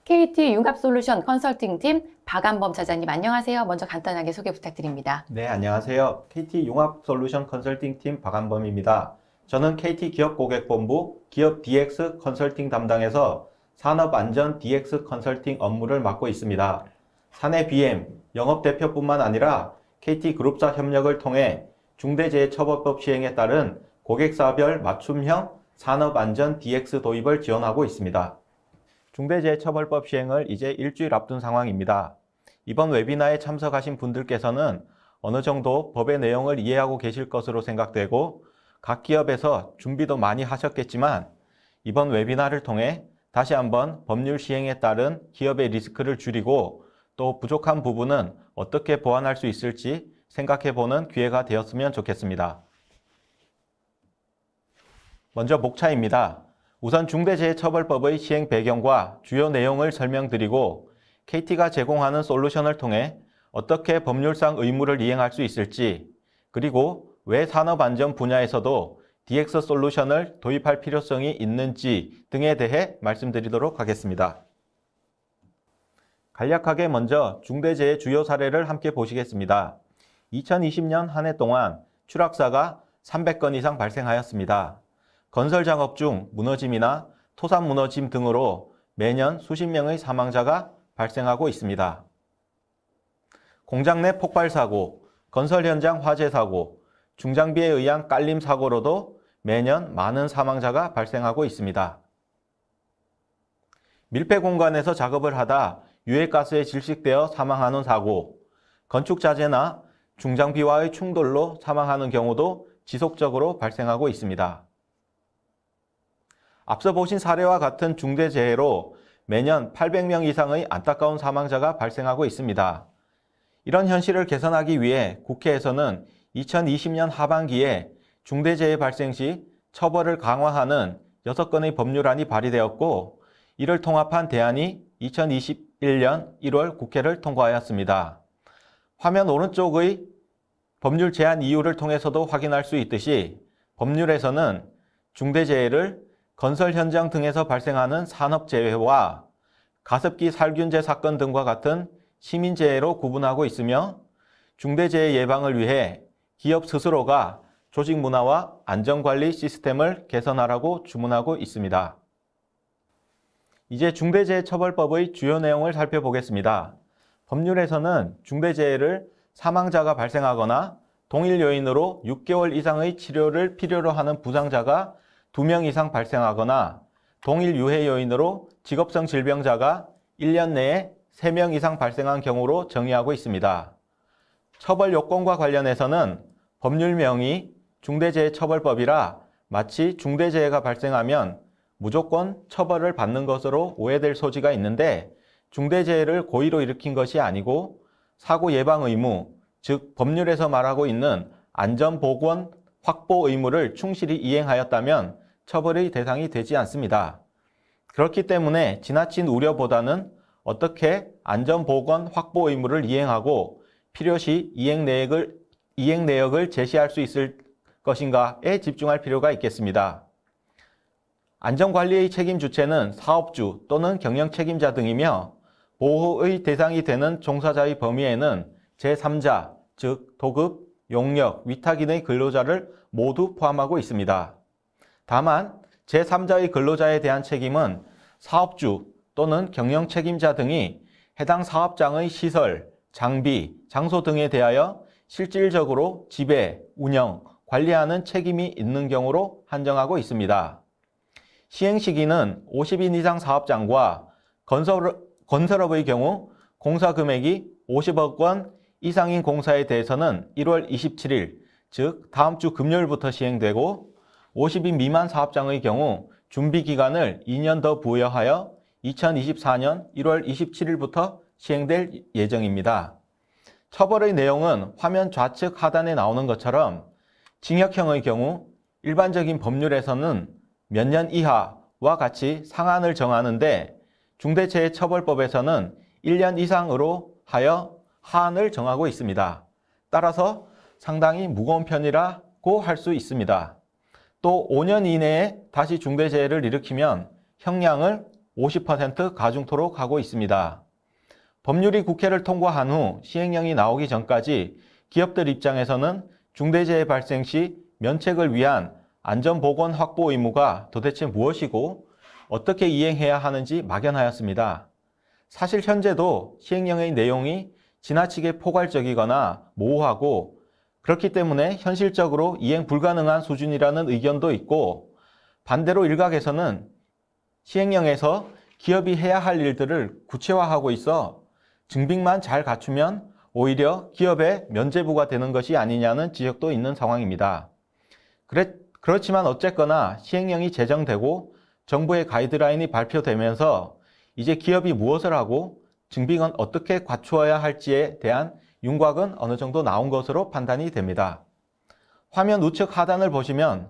KT 융합솔루션 컨설팅팀 박안범 차장님 안녕하세요. 먼저 간단하게 소개 부탁드립니다. 네, 안녕하세요. KT 융합솔루션 컨설팅팀 박안범입니다. 저는 KT 기업고객본부 기업 DX 컨설팅 담당에서 산업안전 DX 컨설팅 업무를 맡고 있습니다. 사내 BM, 영업대표뿐만 아니라 KT그룹사 협력을 통해 중대재해처벌법 시행에 따른 고객사별 맞춤형 산업안전 DX 도입을 지원하고 있습니다. 중대재해처벌법 시행을 이제 일주일 앞둔 상황입니다. 이번 웨비나에 참석하신 분들께서는 어느 정도 법의 내용을 이해하고 계실 것으로 생각되고 각 기업에서 준비도 많이 하셨겠지만 이번 웨비나를 통해 다시 한번 법률 시행에 따른 기업의 리스크를 줄이고 또 부족한 부분은 어떻게 보완할 수 있을지 생각해보는 기회가 되었으면 좋겠습니다. 먼저 목차입니다. 우선 중대재해처벌법의 시행 배경과 주요 내용을 설명드리고 KT가 제공하는 솔루션을 통해 어떻게 법률상 의무를 이행할 수 있을지, 그리고 왜 산업안전 분야에서도 DX 솔루션을 도입할 필요성이 있는지 등에 대해 말씀드리도록 하겠습니다. 간략하게 먼저 중대재해 주요 사례를 함께 보시겠습니다. 2020년 한 해 동안 추락사가 300건 이상 발생하였습니다. 건설 작업 중 무너짐이나 토산 무너짐 등으로 매년 수십 명의 사망자가 발생하고 있습니다. 공장 내 폭발 사고, 건설 현장 화재 사고, 중장비에 의한 깔림 사고로도 매년 많은 사망자가 발생하고 있습니다. 밀폐 공간에서 작업을 하다 유해가스에 질식되어 사망하는 사고, 건축 자재나 중장비와의 충돌로 사망하는 경우도 지속적으로 발생하고 있습니다. 앞서 보신 사례와 같은 중대재해로 매년 800명 이상의 안타까운 사망자가 발생하고 있습니다. 이런 현실을 개선하기 위해 국회에서는 2020년 하반기에 중대재해 발생 시 처벌을 강화하는 6건의 법률안이 발의되었고, 이를 통합한 대안이 2021년 1월 국회를 통과하였습니다. 화면 오른쪽의 법률 제안 이유를 통해서도 확인할 수 있듯이 법률에서는 중대재해를 건설 현장 등에서 발생하는 산업재해와 가습기 살균제 사건 등과 같은 시민재해로 구분하고 있으며 중대재해 예방을 위해 기업 스스로가 조직 문화와 안전관리 시스템을 개선하라고 주문하고 있습니다. 이제 중대재해처벌법의 주요 내용을 살펴보겠습니다. 법률에서는 중대재해를 사망자가 발생하거나 동일 요인으로 6개월 이상의 치료를 필요로 하는 부상자가 2명 이상 발생하거나 동일 유해 요인으로 직업성 질병자가 1년 내에 3명 이상 발생한 경우로 정의하고 있습니다. 처벌 요건과 관련해서는 법률명이 중대재해처벌법이라 마치 중대재해가 발생하면 무조건 처벌을 받는 것으로 오해될 소지가 있는데, 중대재해를 고의로 일으킨 것이 아니고 사고 예방 의무, 즉 법률에서 말하고 있는 안전보건 확보 의무를 충실히 이행하였다면 처벌의 대상이 되지 않습니다. 그렇기 때문에 지나친 우려보다는 어떻게 안전보건 확보 의무를 이행하고 필요시 이행 내역을 제시할 수 있을 것인가에 집중할 필요가 있겠습니다. 안전관리의 책임 주체는 사업주 또는 경영 책임자 등이며 보호의 대상이 되는 종사자의 범위에는 제3자, 즉 도급, 용역, 위탁인의 근로자를 모두 포함하고 있습니다. 다만 제3자의 근로자에 대한 책임은 사업주 또는 경영 책임자 등이 해당 사업장의 시설, 장비, 장소 등에 대하여 실질적으로 지배, 운영, 관리하는 책임이 있는 경우로 한정하고 있습니다. 시행 시기는 50인 이상 사업장과 건설업의 경우 공사 금액이 50억 원 이상인 공사에 대해서는 1월 27일, 즉 다음 주 금요일부터 시행되고 50인 미만 사업장의 경우 준비 기간을 2년 더 부여하여 2024년 1월 27일부터 시행될 예정입니다. 처벌의 내용은 화면 좌측 하단에 나오는 것처럼 징역형의 경우 일반적인 법률에서는 몇 년 이하와 같이 상한을 정하는데 중대재해처벌법에서는 1년 이상으로 하여 하한을 정하고 있습니다. 따라서 상당히 무거운 편이라고 할 수 있습니다. 또 5년 이내에 다시 중대재해를 일으키면 형량을 50% 가중토록 하고 있습니다. 법률이 국회를 통과한 후 시행령이 나오기 전까지 기업들 입장에서는 중대재해 발생 시 면책을 위한 안전보건 확보 의무가 도대체 무엇이고 어떻게 이행해야 하는지 막연하였습니다. 사실 현재도 시행령의 내용이 지나치게 포괄적이거나 모호하고 그렇기 때문에 현실적으로 이행 불가능한 수준이라는 의견도 있고 반대로 일각에서는 시행령에서 기업이 해야 할 일들을 구체화하고 있어 증빙만 잘 갖추면 오히려 기업의 면죄부가 되는 것이 아니냐는 지적도 있는 상황입니다. 그렇지만 어쨌거나 시행령이 제정되고 정부의 가이드라인이 발표되면서 이제 기업이 무엇을 하고 증빙은 어떻게 갖추어야 할지에 대한 윤곽은 어느 정도 나온 것으로 판단이 됩니다. 화면 우측 하단을 보시면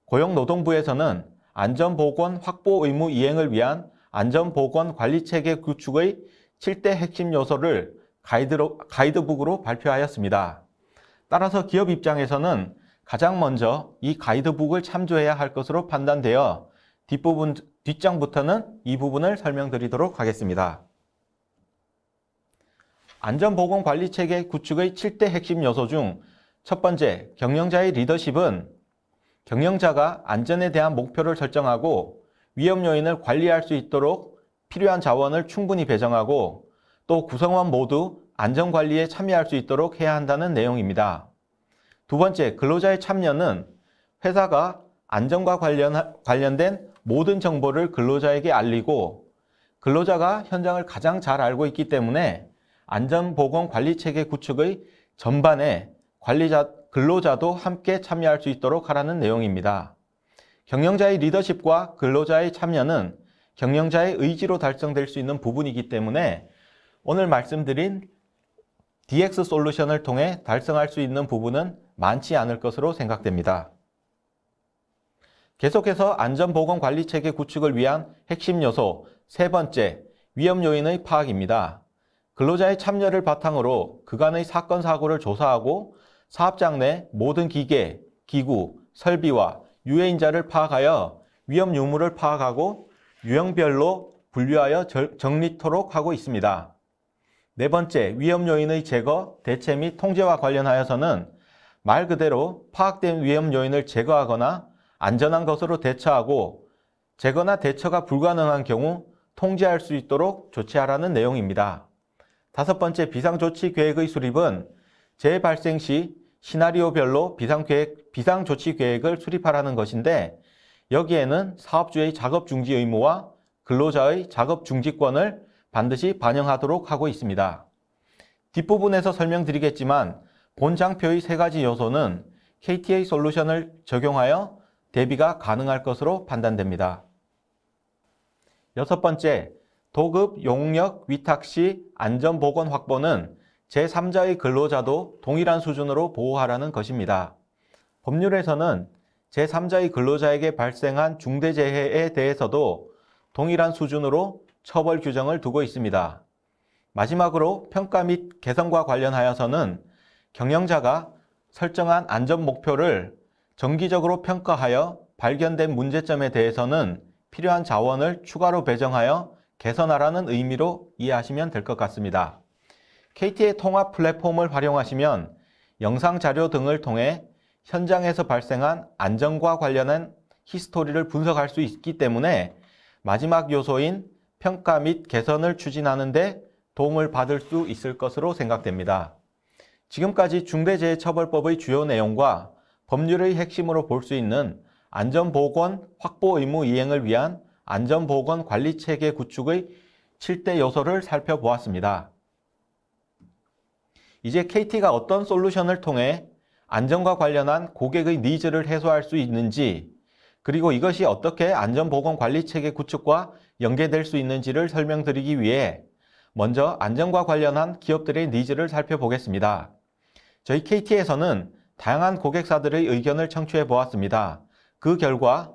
고용노동부에서는 안전보건 확보 의무 이행을 위한 안전보건관리체계 구축의 7대 핵심 요소를 가이드북으로 발표하였습니다. 따라서 기업 입장에서는 가장 먼저 이 가이드북을 참조해야 할 것으로 판단되어 뒷장부터는 이 부분을 설명드리도록 하겠습니다. 안전보건관리체계 구축의 7대 핵심 요소 중 첫 번째, 경영자의 리더십은 경영자가 안전에 대한 목표를 설정하고 위험 요인을 관리할 수 있도록 필요한 자원을 충분히 배정하고 또 구성원 모두 안전관리에 참여할 수 있도록 해야 한다는 내용입니다. 두 번째, 근로자의 참여는 회사가 안전과 관련된 모든 정보를 근로자에게 알리고 근로자가 현장을 가장 잘 알고 있기 때문에 안전보건관리체계 구축의 전반에 근로자도 함께 참여할 수 있도록 하라는 내용입니다. 경영자의 리더십과 근로자의 참여는 경영자의 의지로 달성될 수 있는 부분이기 때문에 오늘 말씀드린 DX 솔루션을 통해 달성할 수 있는 부분은 많지 않을 것으로 생각됩니다. 계속해서 안전보건관리체계 구축을 위한 핵심 요소 세 번째, 위험 요인의 파악입니다. 근로자의 참여를 바탕으로 그간의 사건, 사고를 조사하고 사업장 내 모든 기계, 기구, 설비와 유해인자를 파악하여 위험 유무를 파악하고 유형별로 분류하여 정리토록 하고 있습니다. 네 번째, 위험 요인의 제거, 대체 및 통제와 관련하여서는 말 그대로 파악된 위험 요인을 제거하거나 안전한 것으로 대처하고 제거나 대처가 불가능한 경우 통제할 수 있도록 조치하라는 내용입니다. 다섯 번째, 비상조치 계획의 수립은 재해 발생 시 시나리오별로 비상조치 계획을 수립하라는 것인데 여기에는 사업주의 작업 중지 의무와 근로자의 작업 중지권을 반드시 반영하도록 하고 있습니다. 뒷부분에서 설명드리겠지만 본 장표의 세 가지 요소는 KTA 솔루션을 적용하여 대비가 가능할 것으로 판단됩니다. 여섯 번째, 도급 용역 위탁 시 안전보건 확보는 제3자의 근로자도 동일한 수준으로 보호하라는 것입니다. 법률에서는 제3자의 근로자에게 발생한 중대재해에 대해서도 동일한 수준으로 처벌 규정을 두고 있습니다. 마지막으로 평가 및 개선과 관련하여서는 경영자가 설정한 안전 목표를 정기적으로 평가하여 발견된 문제점에 대해서는 필요한 자원을 추가로 배정하여 개선하라는 의미로 이해하시면 될 것 같습니다. KTA 통합 플랫폼을 활용하시면 영상 자료 등을 통해 현장에서 발생한 안전과 관련한 히스토리를 분석할 수 있기 때문에 마지막 요소인 평가 및 개선을 추진하는 데 도움을 받을 수 있을 것으로 생각됩니다. 지금까지 중대재해처벌법의 주요 내용과 법률의 핵심으로 볼 수 있는 안전보건 확보 의무 이행을 위한 안전보건관리체계 구축의 7대 요소를 살펴보았습니다. 이제 KT가 어떤 솔루션을 통해 안전과 관련한 고객의 니즈를 해소할 수 있는지 그리고 이것이 어떻게 안전보건관리체계 구축과 연계될 수 있는지를 설명드리기 위해 먼저 안전과 관련한 기업들의 니즈를 살펴보겠습니다. 저희 KT에서는 다양한 고객사들의 의견을 청취해 보았습니다. 그 결과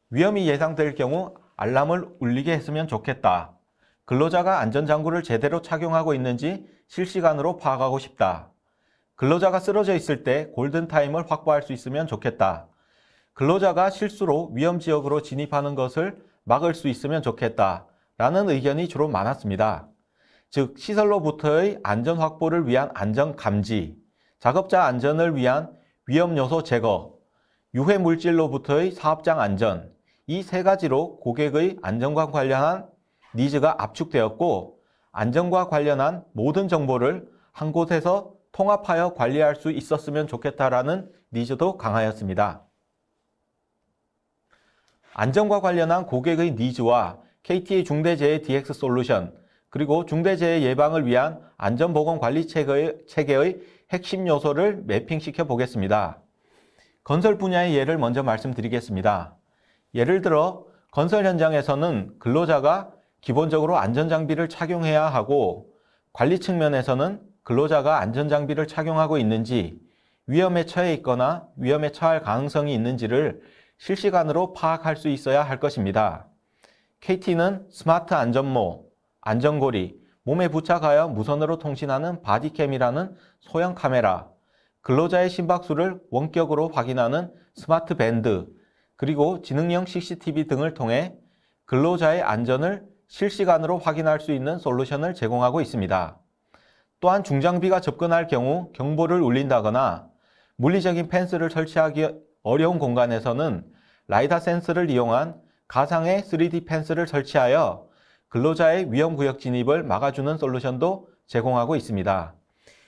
위험이 예상될 경우 알람을 울리게 했으면 좋겠다. 근로자가 안전장구를 제대로 착용하고 있는지 실시간으로 파악하고 싶다. 근로자가 쓰러져 있을 때 골든타임을 확보할 수 있으면 좋겠다. 근로자가 실수로 위험지역으로 진입하는 것을 막을 수 있으면 좋겠다. 라는 의견이 주로 많았습니다. 즉, 시설로부터의 안전 확보를 위한 안전 감지, 작업자 안전을 위한 위험 요소 제거, 유해 물질로부터의 사업장 안전, 이 세 가지로 고객의 안전과 관련한 니즈가 압축되었고, 안전과 관련한 모든 정보를 한 곳에서 통합하여 관리할 수 있었으면 좋겠다라는 니즈도 강하였습니다. 안전과 관련한 고객의 니즈와 KT의 중대재해 DX 솔루션, 그리고 중대재해 예방을 위한 안전보건관리 체계의 핵심 요소를 매핑시켜 보겠습니다. 건설 분야의 예를 먼저 말씀드리겠습니다. 예를 들어 건설 현장에서는 근로자가 기본적으로 안전장비를 착용해야 하고, 관리 측면에서는 근로자가 안전장비를 착용하고 있는지, 위험에 처해 있거나 위험에 처할 가능성이 있는지를 실시간으로 파악할 수 있어야 할 것입니다. KT는 스마트 안전모, 안전고리, 몸에 부착하여 무선으로 통신하는 바디캠이라는 소형 카메라, 근로자의 심박수를 원격으로 확인하는 스마트 밴드, 그리고 지능형 CCTV 등을 통해 근로자의 안전을 실시간으로 확인할 수 있는 솔루션을 제공하고 있습니다. 또한 중장비가 접근할 경우 경보를 울린다거나 물리적인 펜스를 설치하기 어려운 공간에서는 라이다 센서를 이용한 가상의 3D 펜스를 설치하여 근로자의 위험구역 진입을 막아주는 솔루션도 제공하고 있습니다.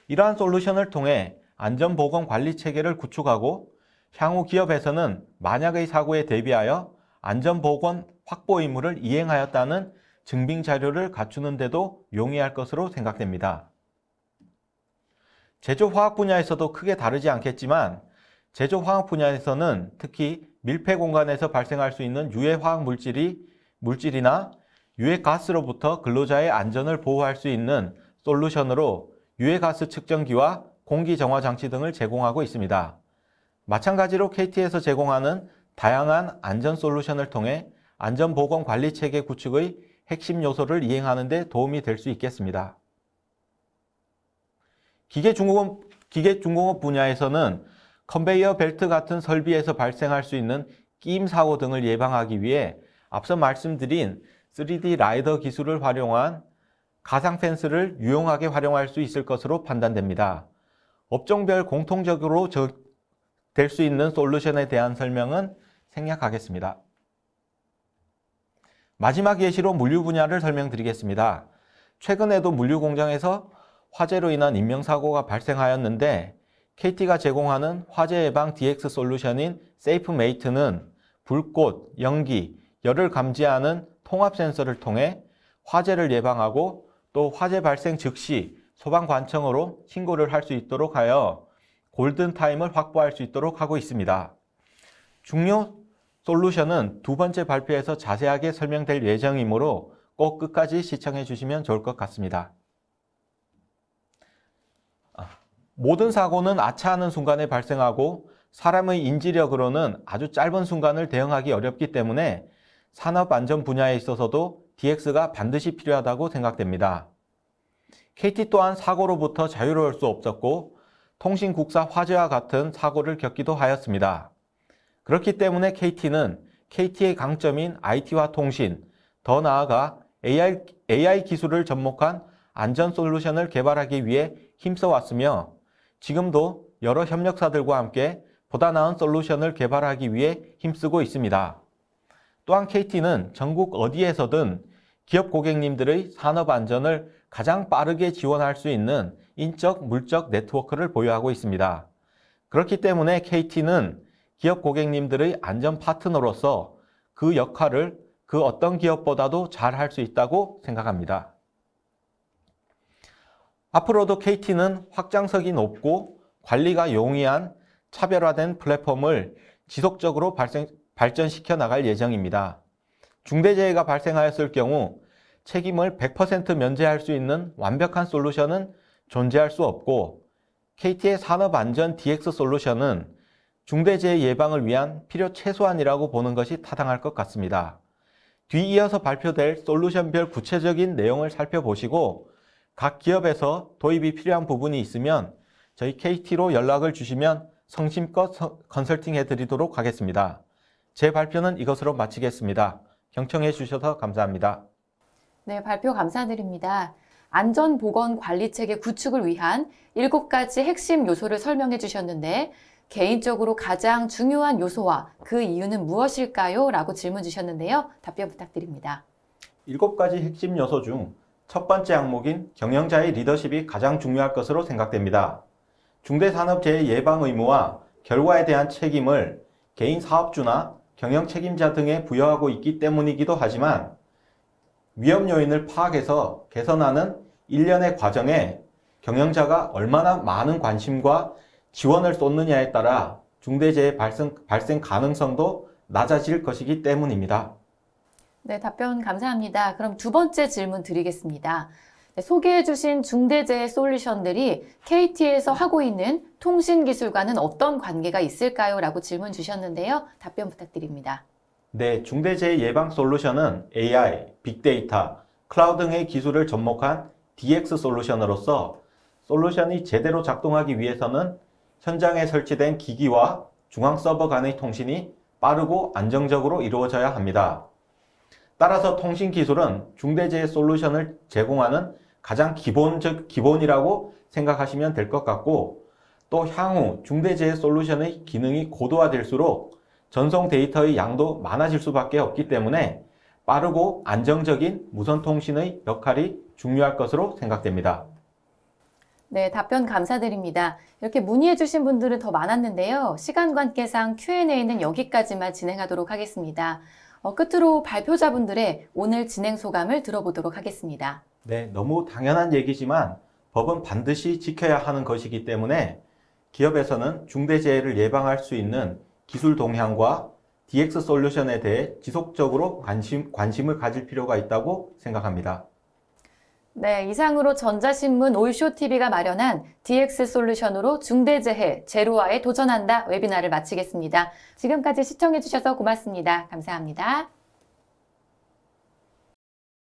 이러한 솔루션을 통해 안전보건 관리 체계를 구축하고, 향후 기업에서는 만약의 사고에 대비하여 안전보건 확보 의무를 이행하였다는 증빙 자료를 갖추는 데도 용이할 것으로 생각됩니다. 제조화학 분야에서도 크게 다르지 않겠지만, 제조화학 분야에서는 특히 밀폐 공간에서 발생할 수 있는 유해화학 물질이나 유해가스로부터 근로자의 안전을 보호할 수 있는 솔루션으로 유해가스 측정기와 공기정화 장치 등을 제공하고 있습니다. 마찬가지로 KT에서 제공하는 다양한 안전 솔루션을 통해 안전보건관리체계 구축의 핵심 요소를 이행하는 데 도움이 될 수 있겠습니다. 기계중공업 분야에서는 컨베이어 벨트 같은 설비에서 발생할 수 있는 끼임 사고 등을 예방하기 위해 앞서 말씀드린 3D 라이더 기술을 활용한 가상 펜스를 유용하게 활용할 수 있을 것으로 판단됩니다. 업종별 공통적으로 될 수 있는 솔루션에 대한 설명은 생략하겠습니다. 마지막 예시로 물류 분야를 설명드리겠습니다. 최근에도 물류 공장에서 화재로 인한 인명사고가 발생하였는데, KT가 제공하는 화재 예방 DX 솔루션인 세이프메이트는 불꽃, 연기, 열을 감지하는 통합 센서를 통해 화재를 예방하고, 또 화재 발생 즉시 소방관청으로 신고를 할 수 있도록 하여 골든타임을 확보할 수 있도록 하고 있습니다. 중요 솔루션은 두 번째 발표에서 자세하게 설명될 예정이므로 꼭 끝까지 시청해 주시면 좋을 것 같습니다. 모든 사고는 아차하는 순간에 발생하고, 사람의 인지력으로는 아주 짧은 순간을 대응하기 어렵기 때문에 산업안전 분야에 있어서도 DX가 반드시 필요하다고 생각됩니다. KT 또한 사고로부터 자유로울 수 없었고, 통신국사 화재와 같은 사고를 겪기도 하였습니다. 그렇기 때문에 KT는 KT의 강점인 IT와 통신, 더 나아가 AI 기술을 접목한 안전 솔루션을 개발하기 위해 힘써 왔으며, 지금도 여러 협력사들과 함께 보다 나은 솔루션을 개발하기 위해 힘쓰고 있습니다. 또한 KT는 전국 어디에서든 기업 고객님들의 산업 안전을 가장 빠르게 지원할 수 있는 인적, 물적 네트워크를 보유하고 있습니다. 그렇기 때문에 KT는 기업 고객님들의 안전 파트너로서 그 역할을 그 어떤 기업보다도 잘 할 수 있다고 생각합니다. 앞으로도 KT는 확장성이 높고 관리가 용이한 차별화된 플랫폼을 지속적으로 발전시켜 나갈 예정입니다. 중대재해가 발생하였을 경우 책임을 100% 면제할 수 있는 완벽한 솔루션은 존재할 수 없고, KT의 산업안전 DX 솔루션은 중대재해 예방을 위한 필요 최소한이라고 보는 것이 타당할 것 같습니다. 뒤이어서 발표될 솔루션별 구체적인 내용을 살펴보시고 각 기업에서 도입이 필요한 부분이 있으면 저희 KT로 연락을 주시면 성심껏 컨설팅 해드리도록 하겠습니다. 제 발표는 이것으로 마치겠습니다. 경청해 주셔서 감사합니다. 네, 발표 감사드립니다. 안전보건관리체계 구축을 위한 7가지 핵심 요소를 설명해 주셨는데 개인적으로 가장 중요한 요소와 그 이유는 무엇일까요? 라고 질문 주셨는데요. 답변 부탁드립니다. 7가지 핵심 요소 중 첫 번째 항목인 경영자의 리더십이 가장 중요할 것으로 생각됩니다. 중대산업재해 예방 의무와 결과에 대한 책임을 개인 사업주나 경영 책임자 등에 부여하고 있기 때문이기도 하지만 위험 요인을 파악해서 개선하는 일련의 과정에 경영자가 얼마나 많은 관심과 지원을 쏟느냐에 따라 중대재해 발생 가능성도 낮아질 것이기 때문입니다. 네, 답변 감사합니다. 그럼 두 번째 질문 드리겠습니다. 네, 소개해 주신 중대재해 솔루션들이 KT에서 하고 있는 통신기술과는 어떤 관계가 있을까요? 라고 질문 주셨는데요. 답변 부탁드립니다. 네, 중대재해 예방 솔루션은 AI, 빅데이터, 클라우드 등의 기술을 접목한 DX 솔루션으로서 솔루션이 제대로 작동하기 위해서는 현장에 설치된 기기와 중앙 서버 간의 통신이 빠르고 안정적으로 이루어져야 합니다. 따라서 통신 기술은 중대재해 솔루션을 제공하는 가장 기본이라고 생각하시면 될 것 같고 또 향후 중대재해 솔루션의 기능이 고도화될수록 전송 데이터의 양도 많아질 수밖에 없기 때문에 빠르고 안정적인 무선 통신의 역할이 중요할 것으로 생각됩니다. 네, 답변 감사드립니다. 이렇게 문의해 주신 분들은 더 많았는데요. 시간 관계상 Q&A는 여기까지만 진행하도록 하겠습니다. 끝으로 발표자분들의 오늘 진행 소감을 들어보도록 하겠습니다. 네, 너무 당연한 얘기지만 법은 반드시 지켜야 하는 것이기 때문에 기업에서는 중대재해를 예방할 수 있는 기술 동향과 DX 솔루션에 대해 지속적으로 관심을 가질 필요가 있다고 생각합니다. 네, 이상으로 전자신문 올쇼TV가 마련한 DX 솔루션으로 중대재해 제로화에 도전한다 웨비나를 마치겠습니다. 지금까지 시청해주셔서 고맙습니다. 감사합니다.